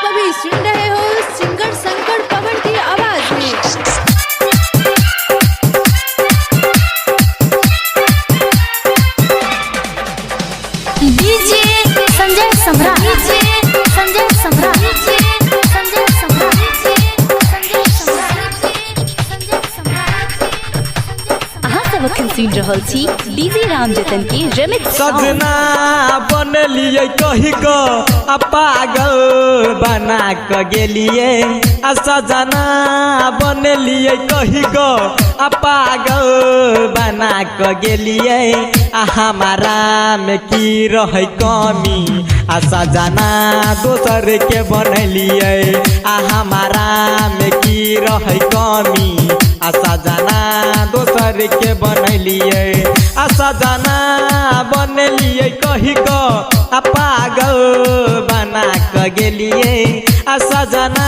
अभी सुन रहे हो सिंगर शंकर पवन की आवाज में। डीजे संजय सम्राट, डीजे संजय सम्राट, डीजे संजय सम्राट, डीजे संजय सम्राट, संजय सम्राट। अहाँ सब अखन सुनि रहल छी डीजे राम जतन के रिमिक्स सजना बनलिए कही को आ पागल बना क गेलिए आ सजना बनलिए कही को आ पागल बना क गेलिए आ हमारा में की रहे कमी आ सजना दोसर के बनलिए आ हमारा में की रहे कमी आ सजना दोसर के बनलिए आ सजना बनलिए कही को आ पागल बना क गेलिए आ सजना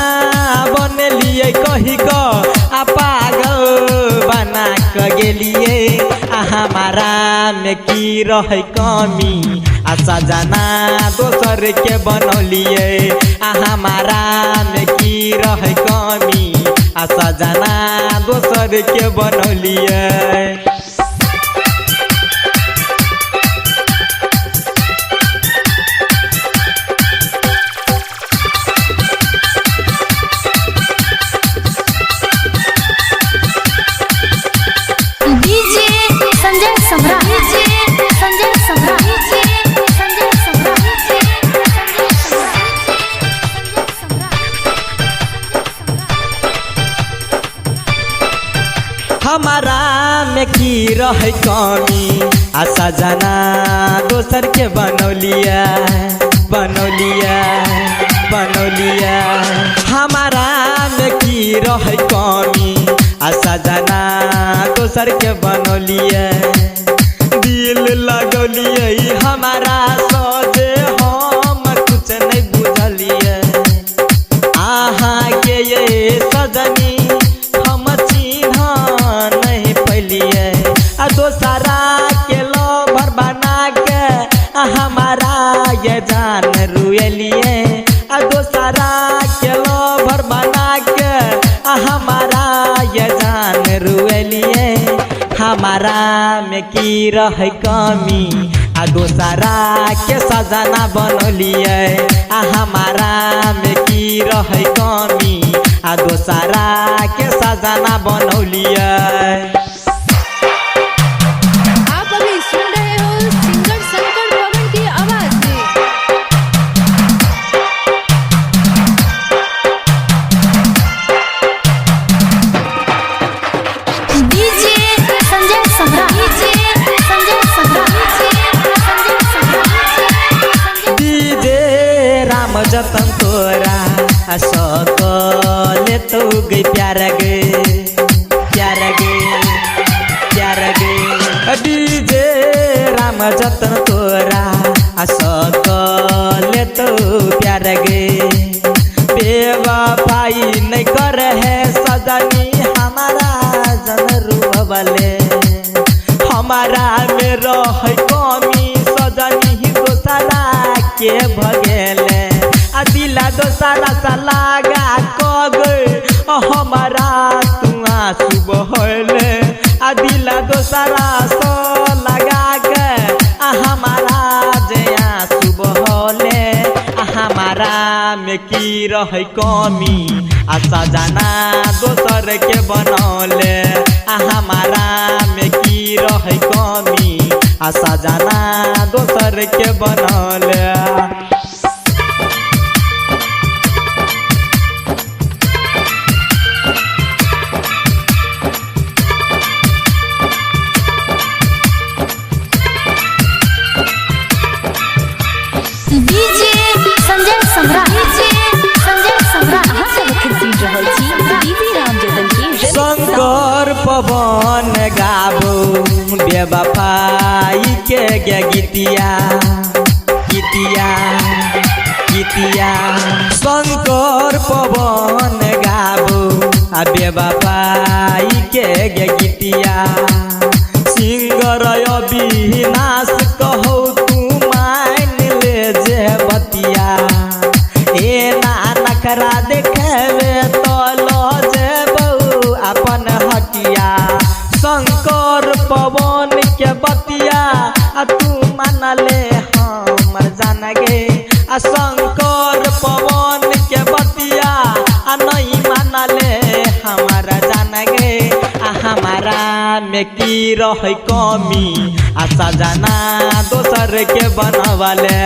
बनलिए कही को आ पागल बना क गेलिए आ हमारा में की रहे कमी आ सजना दोसर के बनलिए आ हमारा में की रहे कमी आ सजना दोसर के बनलिए। डीजे संजय सम्राट, डीजे संजय सम्राट, डीजे संजय सम्राट, संजय सम्राट। हमारा में की रहे कमी आ सजना दोसर के बनौलिया बनौलिया बनौलिया हमारा में की रहे कमी आ सजना दोसर के बनौलिया दिल लगौलिए हमारा सोचे हम कुछ नहीं बुझलिए आहाँ के ये सजनी हम चिन्ह नहीं पैलिए आ दोसरा के लोभर बना के आ हमारा ये जान रुएलिए आ दोसरा के लोभर बना के आ हमारा ये जान रुएलिए हमारा में की रहे कमी आ दोसरा के सजना बनलिए आ हमारा में की रहे कमी आ दोसरा के सजना बनौलिए। आप अभी सुन रहे हो सिंगर शंकर पवन की आवाज में। डीजे संजय सम्राट, डीजे संजय सम्राट, डीजे संजय सम्राट। डीजे राम जतन तोरा आ सकले तो गई प्यार गे प्यार गे प्यार गे डीजे राम जतन तोरा आ सकले तो प्यार गे बेवफाई नहीं कर है सजनी हमारा जनरू वाले हमारा में रहे कमी सजनी दोसरा के भगेले आ दिला दोसरा सा लागा कगे हमारा तुआ सुबह होले आ दिला दोसरा सो लगा के आ हमारा जया सुबह होले आ हमारा में की रहे कमी आ सजना दोसर के बनौले आ हमारा में की रहे कमी आ सजना दोसर के बनौले। डीजे संजय सम्राट, डीजे संजय सम्राट। अहाँ सब अखन सुनि रहल छी डीजे राम जतन के रिमिक्स शंकर पवन गाबो बेवफाई के गे गीतिया गीतिया गीतिया शंकर पवन गाबो आ बेवफाई के गे गीतिया सिंगर अविनाश कहो तू मान ले जे बतिया ए नाना तू मानले हमर जान गे शंकर पवन के बतिया नहीं मानले हमारा जान गे हमारा में की रह कमी सजना दोसर के बनवले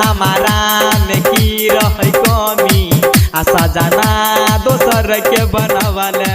हमारा में की रह कमी सजना दोसर के बनवले।